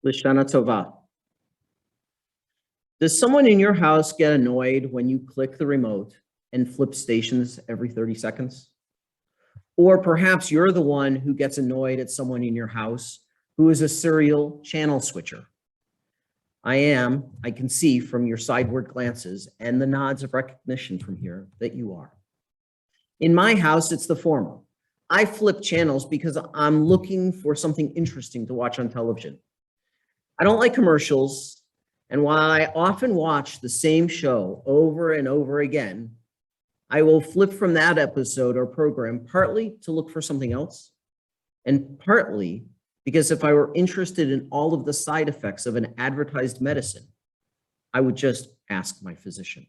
Lashana Tova. Does someone in your house get annoyed when you click the remote and flip stations every 30 seconds? Or perhaps you're the one who gets annoyed at someone in your house who is a serial channel switcher. I can see from your sideward glances and the nods of recognition from here that you are. In my house, it's the former. I flip channels because I'm looking for something interesting to watch on television. I don't like commercials, and while I often watch the same show over and over again, I will flip from that episode or program partly to look for something else, and partly because if I were interested in all of the side effects of an advertised medicine, I would just ask my physician.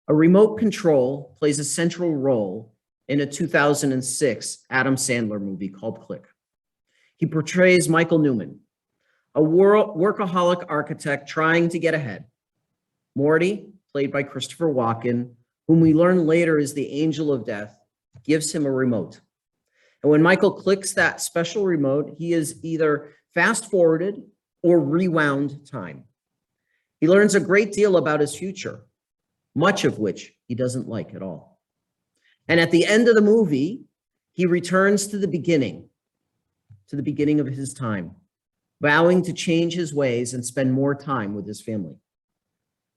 A remote control plays a central role in a 2006 Adam Sandler movie called Click. He portrays Michael Newman, a workaholic architect trying to get ahead. Morty, played by Christopher Walken, whom we learn later is the angel of death, gives him a remote. And when Michael clicks that special remote, he is either fast forwarded or rewound time. He learns a great deal about his future, much of which he doesn't like at all. And at the end of the movie, he returns to the beginning of his time, vowing to change his ways and spend more time with his family.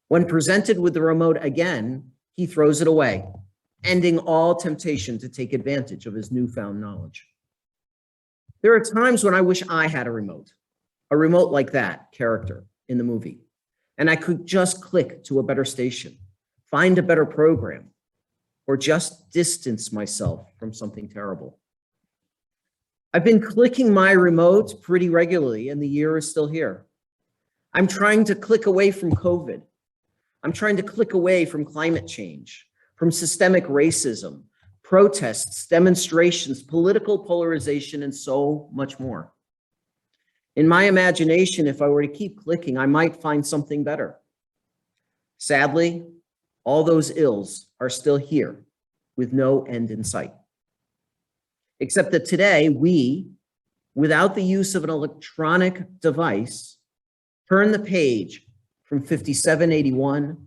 When presented with the remote again, he throws it away, ending all temptation to take advantage of his newfound knowledge. There are times when I wish I had a remote like that character in the movie, and I could just click to a better station, find a better program, or just distance myself from something terrible. I've been clicking my remote pretty regularly, and the year is still here. I'm trying to click away from COVID. I'm trying to click away from climate change, from systemic racism, protests, demonstrations, political polarization, and so much more. In my imagination, if I were to keep clicking, I might find something better. Sadly, all those ills are still here with no end in sight. Except that today we, without the use of an electronic device, turn the page from 5781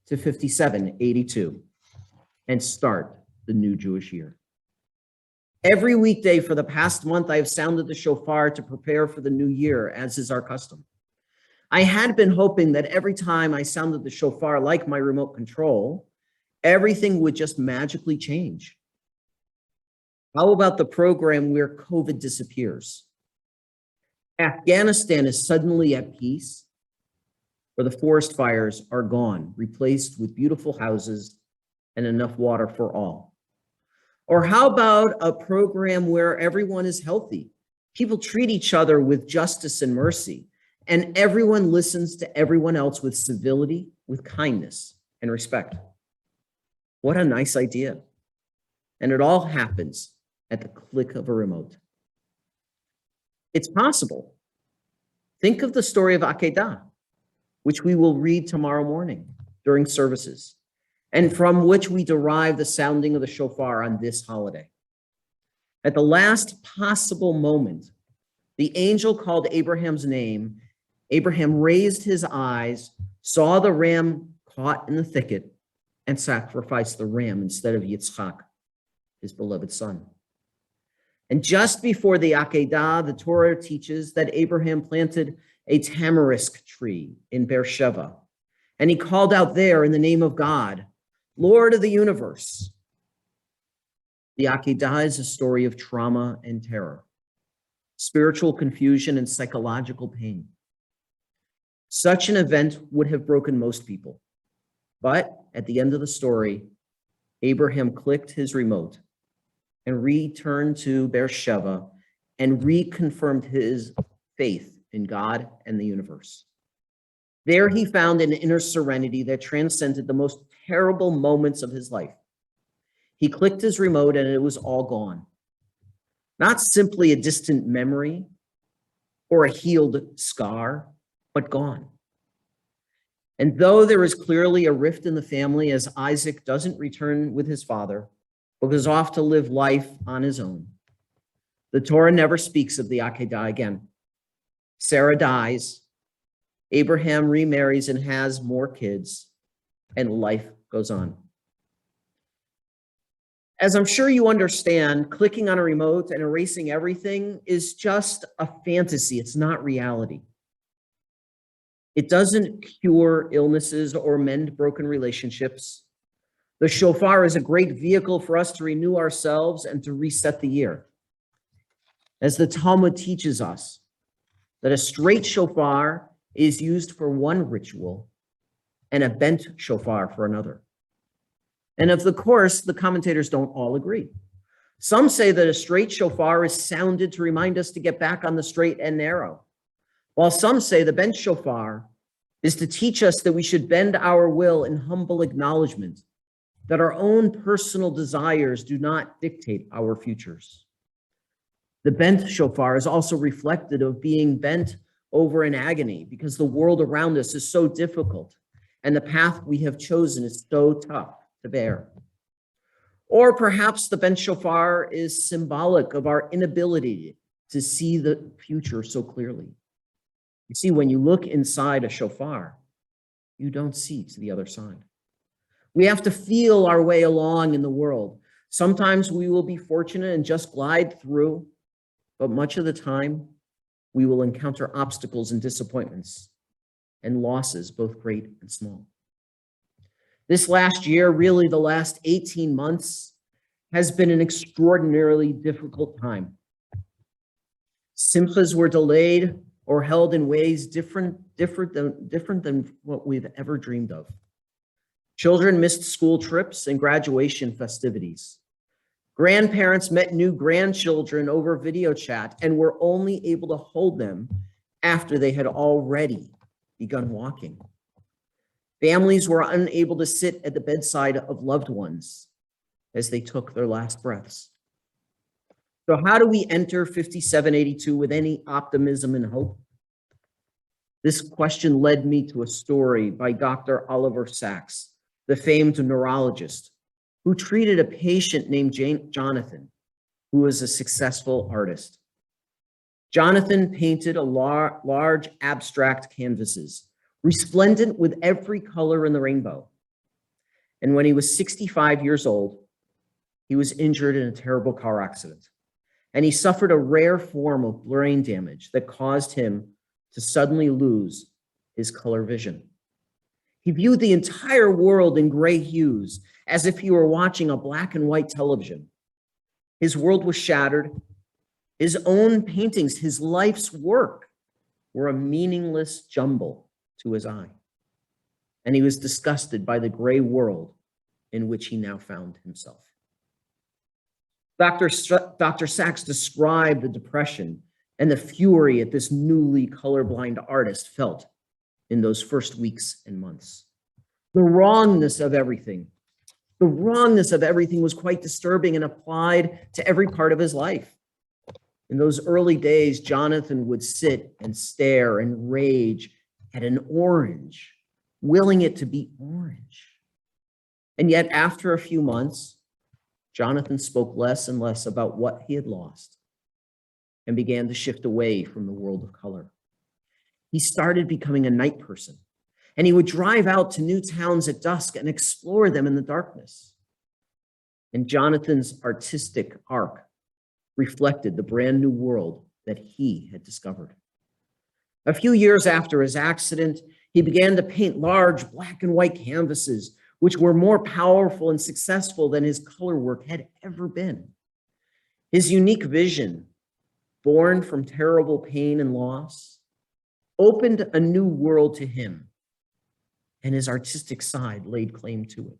to 5782 and start the new Jewish year. Every weekday for the past month, I have sounded the shofar to prepare for the new year, as is our custom. I had been hoping that every time I sounded the shofar, like my remote control, everything would just magically change. How about the program where COVID disappears? Afghanistan is suddenly at peace, where the forest fires are gone, replaced with beautiful houses and enough water for all. Or how about a program where everyone is healthy? People treat each other with justice and mercy, and everyone listens to everyone else with civility, with kindness and respect. What a nice idea. And it all happens at the click of a remote. It's possible. Think of the story of Akedah, which we will read tomorrow morning during services, and from which we derive the sounding of the shofar on this holiday. At the last possible moment, the angel called Abraham's name. Abraham raised his eyes, saw the ram caught in the thicket, and sacrificed the ram instead of Yitzchak, his beloved son. And just before the Akedah, the Torah teaches that Abraham planted a tamarisk tree in Beersheba, and he called out there in the name of God, Lord of the universe. The Akedah is a story of trauma and terror, spiritual confusion and psychological pain. Such an event would have broken most people. But at the end of the story, Abraham clicked his remote and returned to Beersheba and reconfirmed his faith in God and the universe. There he found an inner serenity that transcended the most terrible moments of his life. He clicked his remote and it was all gone. Not simply a distant memory or a healed scar, but gone. And though there is clearly a rift in the family as Isaac doesn't return with his father, but goes off to live life on his own, the Torah never speaks of the Akedah again. Sarah dies, Abraham remarries and has more kids, and life goes on. As I'm sure you understand, clicking on a remote and erasing everything is just a fantasy. It's not reality. It doesn't cure illnesses or mend broken relationships. The shofar is a great vehicle for us to renew ourselves and to reset the year. As the Talmud teaches us, that a straight shofar is used for one ritual and a bent shofar for another. And of course, the commentators don't all agree. Some say that a straight shofar is sounded to remind us to get back on the straight and narrow, while some say the bent shofar is to teach us that we should bend our will in humble acknowledgement that our own personal desires do not dictate our futures. The bent shofar is also reflected of being bent over in agony because the world around us is so difficult and the path we have chosen is so tough to bear. Or perhaps the bent shofar is symbolic of our inability to see the future so clearly. You see, when you look inside a shofar, you don't see to the other side. We have to feel our way along in the world. Sometimes we will be fortunate and just glide through, but much of the time we will encounter obstacles and disappointments and losses, both great and small. This last year, really the last 18 months, has been an extraordinarily difficult time. Simchas were delayed or held in ways different than what we've ever dreamed of. Children missed school trips and graduation festivities. Grandparents met new grandchildren over video chat and were only able to hold them after they had already begun walking. Families were unable to sit at the bedside of loved ones as they took their last breaths. So how do we enter 5782 with any optimism and hope? This question led me to a story by Dr. Oliver Sacks, the famed neurologist, who treated a patient named Jonathan, who was a successful artist. Jonathan painted a large abstract canvases, resplendent with every color in the rainbow. And when he was 65 years old, he was injured in a terrible car accident. And he suffered a rare form of brain damage that caused him to suddenly lose his color vision. He viewed the entire world in gray hues, as if he were watching a black and white television. His world was shattered. His own paintings, his life's work, were a meaningless jumble to his eye. And he was disgusted by the gray world in which he now found himself. Dr. Sacks described the depression and the fury that this newly colorblind artist felt in those first weeks and months. The wrongness of everything was quite disturbing and applied to every part of his life. In those early days, Jonathan would sit and stare and rage at an orange, willing it to be orange. And yet, after a few months, Jonathan spoke less and less about what he had lost and began to shift away from the world of color. He started becoming a night person, and he would drive out to Newtowns at dusk and explore them in the darkness. And Jonathan's artistic arc reflected the brand new world that he had discovered. A few years after his accident, he began to paint large black and white canvases, which were more powerful and successful than his color work had ever been. His unique vision, born from terrible pain and loss, opened a new world to him, and his artistic side laid claim to it.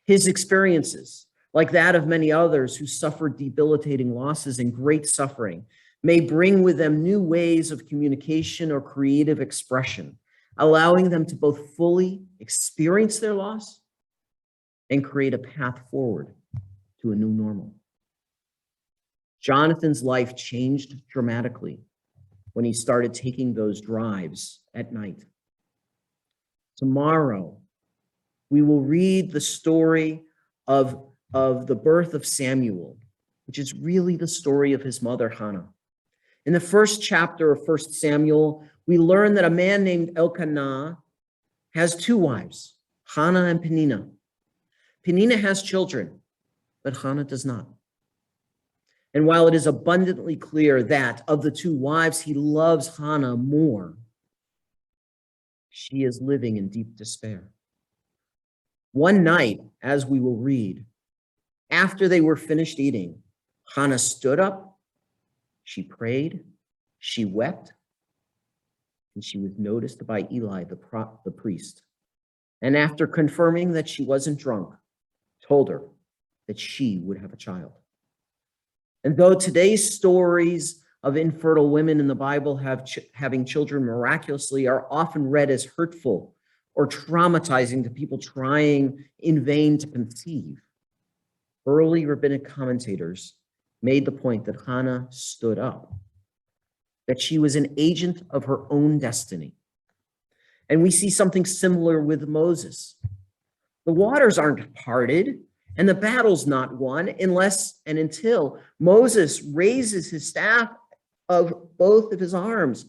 His experiences, like that of many others who suffered debilitating losses and great suffering, may bring with them new ways of communication or creative expression, allowing them to both fully experience their loss and create a path forward to a new normal. Jonathan's life changed dramatically when he started taking those drives at night. Tomorrow, we will read the story of the birth of Samuel, which is really the story of his mother, Hannah. In the first chapter of 1 Samuel, we learn that a man named Elkanah has two wives, Hannah and Peninnah. Peninnah has children, but Hannah does not. And while it is abundantly clear that of the two wives, he loves Hannah more, she is living in deep despair. One night, as we will read, after they were finished eating, Hannah stood up, she prayed, she wept, and she was noticed by Eli, the priest. And after confirming that she wasn't drunk, told her that she would have a child. And though today's stories of infertile women in the Bible having children miraculously are often read as hurtful or traumatizing to people trying in vain to conceive, early rabbinic commentators made the point that Hannah stood up, that she was an agent of her own destiny. And we see something similar with Moses. The waters aren't parted and the battle's not won unless and until Moses raises his staff of both of his arms.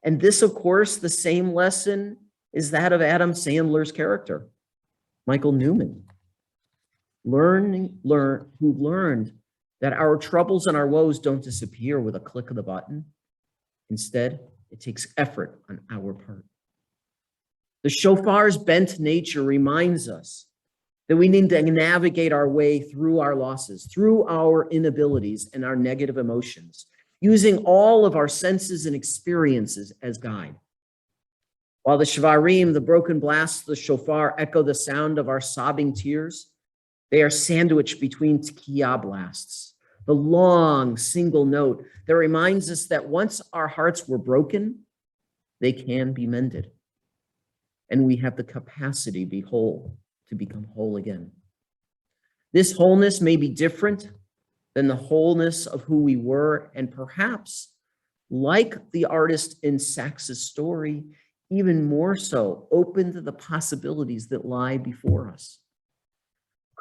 And this, of course, the same lesson is that of Adam Sandler's character, Michael Newman, who learned that our troubles and our woes don't disappear with a click of the button. Instead, it takes effort on our part. The shofar's bent nature reminds us that we need to navigate our way through our losses, through our inabilities and our negative emotions, using all of our senses and experiences as guide. While the shvarim, the broken blasts of the shofar, echo the sound of our sobbing tears, they are sandwiched between tekiah blasts, the long single note that reminds us that once our hearts were broken, they can be mended. And we have the capacity to become whole again. This wholeness may be different than the wholeness of who we were, and perhaps, like the artist in Sachs's story, even more so open to the possibilities that lie before us.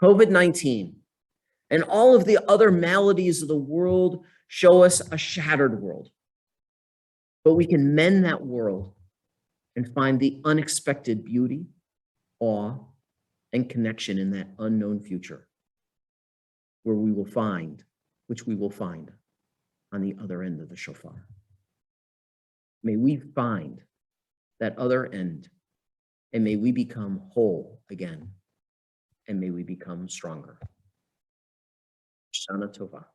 COVID-19 and all of the other maladies of the world show us a shattered world, but we can mend that world and find the unexpected beauty, awe, and connection in that unknown future, which we will find on the other end of the shofar. May we find that other end, and may we become whole again, and may we become stronger. Hashanah Tova.